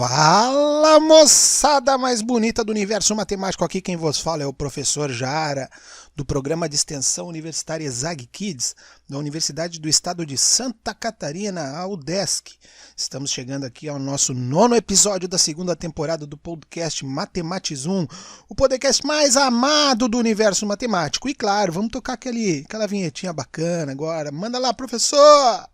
Fala, moçada mais bonita do universo matemático, aqui quem vos fala é o professor Jara, do programa de extensão universitária Zag Kids, da Universidade do Estado de Santa Catarina, a UDESC. Estamos chegando aqui ao nosso 9º episódio da segunda temporada do podcast Matematizum, o podcast mais amado do universo matemático. E claro, vamos tocar aquela vinhetinha bacana agora. Manda lá, professor!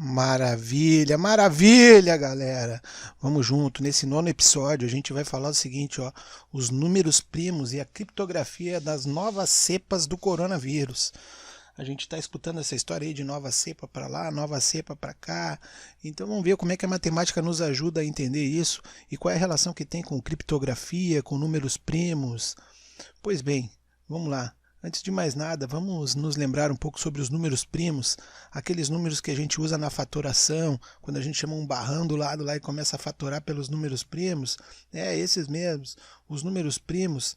Maravilha, maravilha, galera! Vamos junto, nesse 9º episódio a gente vai falar o seguinte, ó, os números primos e a criptografia das novas cepas do coronavírus. A gente está escutando essa história aí de nova cepa para lá, nova cepa para cá, então vamos ver como é que a matemática nos ajuda a entender isso e qual é a relação que tem com criptografia, com números primos. Pois bem, vamos lá. Antes de mais nada, vamos nos lembrar um pouco sobre os números primos, aqueles números que a gente usa na fatoração, quando a gente chama um barrão do lado lá e começa a fatorar pelos números primos. Esses mesmos. Os números primos,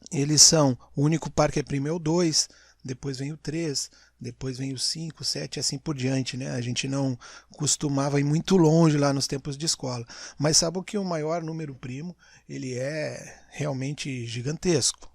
eles são, o único par que é primo é o 2, depois vem o 3, depois vem o 5, 7 e assim por diante, né? A gente não costumava ir muito longe lá nos tempos de escola. Mas sabe que o maior número primo, ele é realmente gigantesco.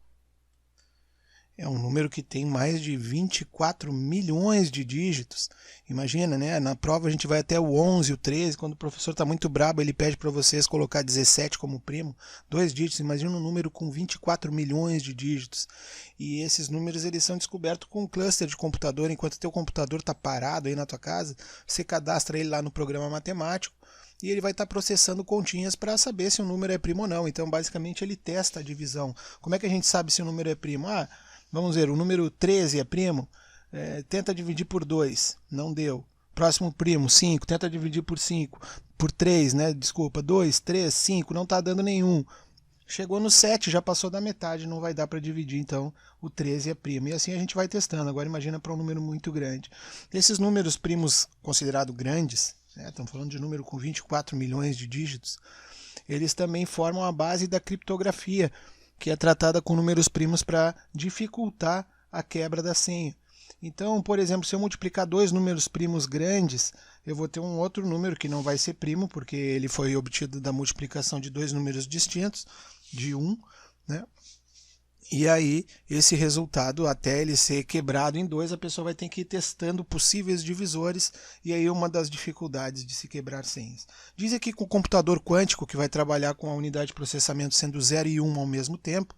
É um número que tem mais de 24 milhões de dígitos. Imagina, né? Na prova a gente vai até o 11, o 13. Quando o professor está muito brabo, ele pede para vocês colocar 17 como primo. 2 dígitos. Imagina um número com 24 milhões de dígitos. E esses números eles são descobertos com um cluster de computador. Enquanto o teu computador está parado aí na tua casa, você cadastra ele lá no programa matemático. E ele vai estar processando continhas para saber se o número é primo ou não. Então, basicamente, ele testa a divisão. Como é que a gente sabe se o número é primo? Vamos ver, o número 13 é primo, tenta dividir por 2, não deu. Próximo primo, 5, tenta dividir por 5, por 3, né? Desculpa, 2, 3, 5, não está dando nenhum. Chegou no 7, já passou da metade, não vai dar para dividir, então o 13 é primo. E assim a gente vai testando. Agora imagina para um número muito grande. Esses números primos considerados grandes, estamos falando de número com 24 milhões de dígitos, eles também formam a base da criptografia, que é tratada com números primos para dificultar a quebra da senha. Então, por exemplo, se eu multiplicar 2 números primos grandes, eu vou ter um outro número que não vai ser primo, porque ele foi obtido da multiplicação de 2 números distintos, de 1, né? E aí, esse resultado, até ele ser quebrado em 2, a pessoa vai ter que ir testando possíveis divisores, e aí uma das dificuldades de se quebrar senhas. Diz aqui que o computador quântico, que vai trabalhar com a unidade de processamento sendo 0 e 1 ao mesmo tempo,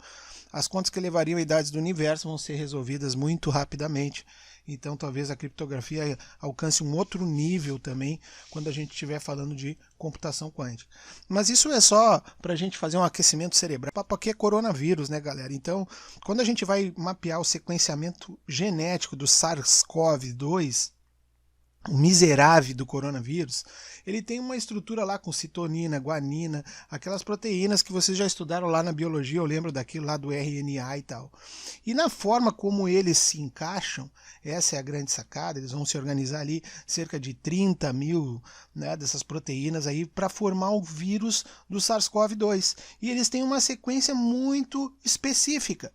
as contas que levariam a idades do universo vão ser resolvidas muito rapidamente. Então talvez a criptografia alcance um outro nível também quando a gente estiver falando de computação quântica. Mas isso é só para a gente fazer um aquecimento cerebral. O papo aqui é coronavírus, né, galera? Então, quando a gente vai mapear o sequenciamento genético do SARS-CoV-2, o miserável do coronavírus, ele tem uma estrutura lá com citonina, guanina, aquelas proteínas que vocês já estudaram lá na biologia, eu lembro daquilo lá do RNA e tal. E na forma como eles se encaixam, essa é a grande sacada, eles vão se organizar ali cerca de 30 mil, né, dessas proteínas aí para formar o vírus do SARS-CoV-2. E eles têm uma sequência muito específica.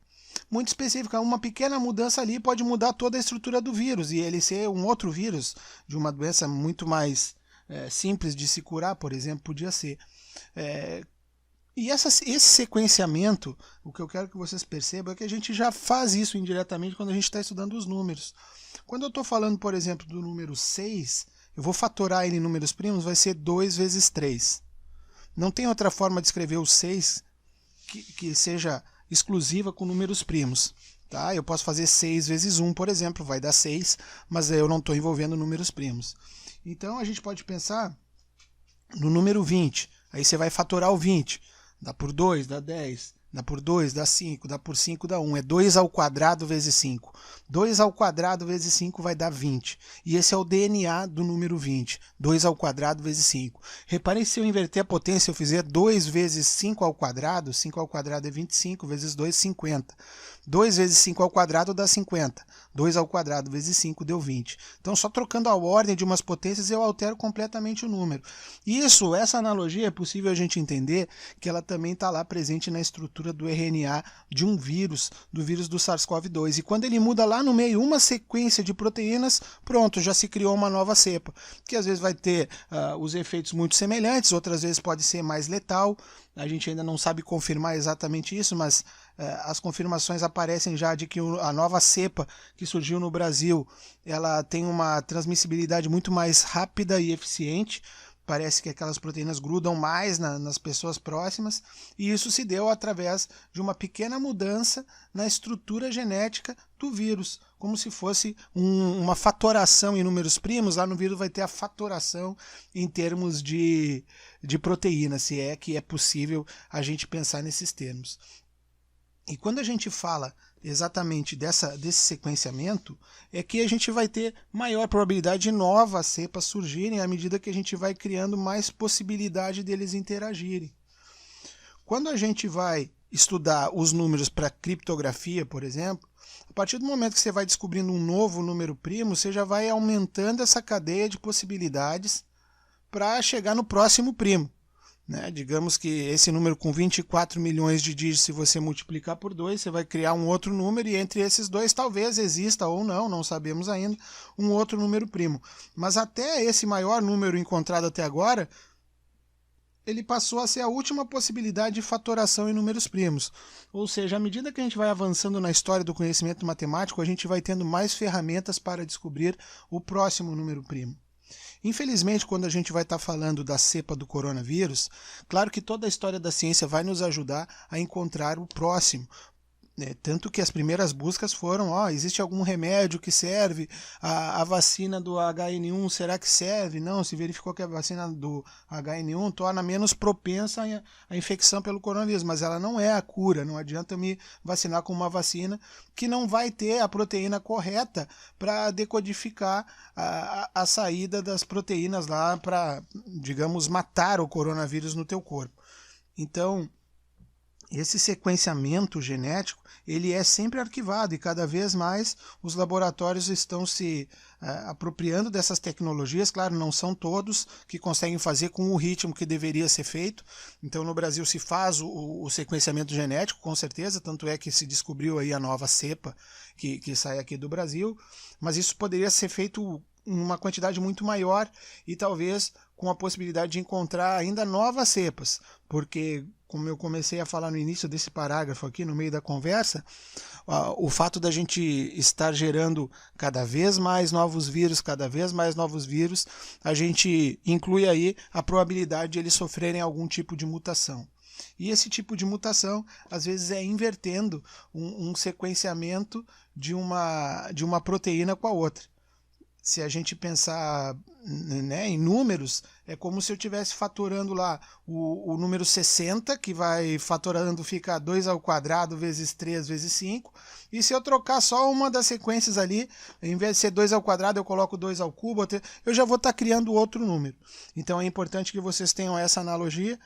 Muito específica, uma pequena mudança ali pode mudar toda a estrutura do vírus e ele ser um outro vírus de uma doença muito mais simples de se curar, por exemplo, podia ser. E esse sequenciamento, o que eu quero que vocês percebam é que a gente já faz isso indiretamente quando a gente está estudando os números. Quando eu estou falando, por exemplo, do número 6, eu vou fatorar ele em números primos, vai ser 2 vezes 3. Não tem outra forma de escrever o 6 que seja exclusiva com números primos. Tá? Eu posso fazer 6 vezes 1, por exemplo, vai dar 6, mas eu não estou envolvendo números primos. Então a gente pode pensar no número 20, aí você vai fatorar o 20, dá por 2, dá 10, dá por 2, dá 5, dá por 5, dá 1, é 2 ao quadrado vezes 5. 2 ao quadrado vezes 5 vai dar 20, e esse é o DNA do número 20, 2 ao quadrado vezes 5. Reparem se eu inverter a potência, eu fizer 2 vezes 5 ao quadrado, 5 ao quadrado é 25, vezes 2, 50. 2 vezes 5 ao quadrado dá 50. 2 ao quadrado vezes 5 deu 20. Então, só trocando a ordem de umas potências, eu altero completamente o número. Essa analogia é possível a gente entender que ela também está lá presente na estrutura do RNA de um vírus, do vírus do SARS-CoV-2. E quando ele muda lá no meio uma sequência de proteínas, pronto, já se criou uma nova cepa, que às vezes vai ter os efeitos muito semelhantes, outras vezes pode ser mais letal. A gente ainda não sabe confirmar exatamente isso, mas as confirmações aparecem já de que a nova cepa que surgiu no Brasil, ela tem uma transmissibilidade muito mais rápida e eficiente. Parece que aquelas proteínas grudam mais nas pessoas próximas, e isso se deu através de uma pequena mudança na estrutura genética do vírus, como se fosse uma fatoração em números primos. Lá no vírus vai ter a fatoração em termos de proteína, se é que é possível a gente pensar nesses termos. E quando a gente fala exatamente desse sequenciamento, é que a gente vai ter maior probabilidade de novas cepas surgirem à medida que a gente vai criando mais possibilidade deles interagirem. Quando a gente vai estudar os números para criptografia, por exemplo, a partir do momento que você vai descobrindo um novo número primo, você já vai aumentando essa cadeia de possibilidades para chegar no próximo primo. Digamos que esse número com 24 milhões de dígitos, se você multiplicar por 2, você vai criar um outro número, e entre esses dois talvez exista ou não sabemos ainda, um outro número primo. Mas até esse maior número encontrado até agora, ele passou a ser a última possibilidade de fatoração em números primos. Ou seja, à medida que a gente vai avançando na história do conhecimento matemático, a gente vai tendo mais ferramentas para descobrir o próximo número primo. Infelizmente, quando a gente vai estar falando da cepa do coronavírus, claro que toda a história da ciência vai nos ajudar a encontrar o próximo. Tanto que as primeiras buscas foram, existe algum remédio que serve? A vacina do HN1, será que serve? Não, se verificou que a vacina do HN1 torna menos propensa à infecção pelo coronavírus, mas ela não é a cura. Não adianta eu me vacinar com uma vacina que não vai ter a proteína correta para decodificar a saída das proteínas lá para, digamos, matar o coronavírus no teu corpo. Então, esse sequenciamento genético, ele é sempre arquivado, e cada vez mais os laboratórios estão se apropriando dessas tecnologias. Claro, não são todos que conseguem fazer com o ritmo que deveria ser feito. Então, no Brasil se faz o sequenciamento genético, com certeza, tanto é que se descobriu aí a nova cepa que sai aqui do Brasil, mas isso poderia ser feito em uma quantidade muito maior, e talvez com a possibilidade de encontrar ainda novas cepas, porque, como eu comecei a falar no início desse parágrafo aqui, no meio da conversa, o fato da gente estar gerando cada vez mais novos vírus, a gente inclui aí a probabilidade de eles sofrerem algum tipo de mutação. E esse tipo de mutação, às vezes, é invertendo um sequenciamento de uma proteína com a outra. Se a gente pensar em números, é como se eu estivesse fatorando lá o número 60, que vai fatorando, fica 2 ao quadrado vezes 3 vezes 5, e se eu trocar só uma das sequências ali, em vez de ser 2 ao quadrado, eu coloco 2 ao cubo, eu já vou estar criando outro número. Então é importante que vocês tenham essa analogia,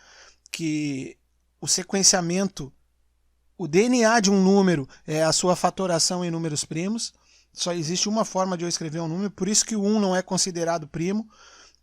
que o sequenciamento, o DNA de um número é a sua fatoração em números primos. Só existe uma forma de eu escrever um número, por isso que o 1 não é considerado primo.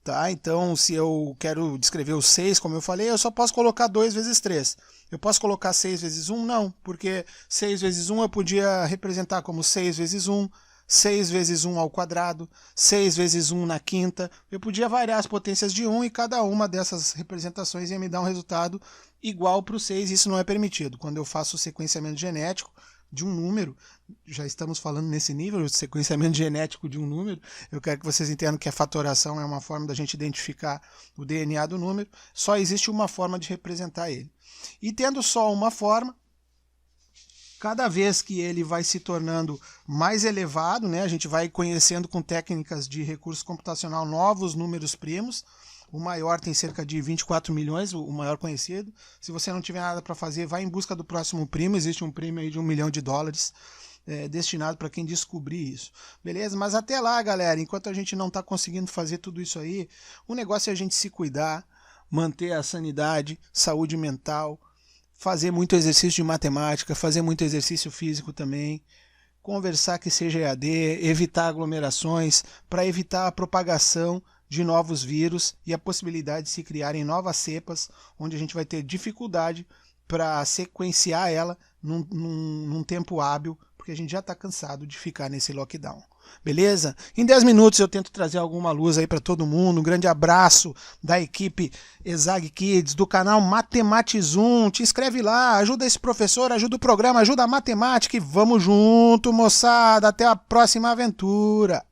Tá? Então, se eu quero descrever o 6, como eu falei, eu só posso colocar 2 vezes 3. Eu posso colocar 6 vezes 1? Não, porque 6 vezes 1 eu podia representar como 6 vezes 1, 6 vezes 1 ao quadrado, 6 vezes 1 na quinta. Eu podia variar as potências de 1, e cada uma dessas representações ia me dar um resultado igual para o 6. Isso não é permitido. Quando eu faço o sequenciamento genético de um número, já estamos falando nesse nível, de sequenciamento genético de um número, eu quero que vocês entendam que a fatoração é uma forma da gente identificar o DNA do número. Só existe uma forma de representar ele. E tendo só uma forma, cada vez que ele vai se tornando mais elevado, a gente vai conhecendo com técnicas de recurso computacional novos números primos. O maior tem cerca de 24 milhões, o maior conhecido. Se você não tiver nada para fazer, vai em busca do próximo primo. Existe um prêmio aí de $1 milhão destinado para quem descobrir isso. Beleza? Mas até lá, galera, enquanto a gente não está conseguindo fazer tudo isso aí, o negócio é a gente se cuidar, manter a sanidade, saúde mental, fazer muito exercício de matemática, fazer muito exercício físico também, conversar que seja EAD, evitar aglomerações, para evitar a propagação de novos vírus e a possibilidade de se criarem novas cepas, onde a gente vai ter dificuldade para sequenciar ela num tempo hábil, porque a gente já está cansado de ficar nesse lockdown. Beleza? Em 10 minutos eu tento trazer alguma luz aí para todo mundo. Um grande abraço da equipe Exag Kids, do canal Matematizum. Te inscreve lá, ajuda esse professor, ajuda o programa, ajuda a matemática e vamos junto, moçada. Até a próxima aventura.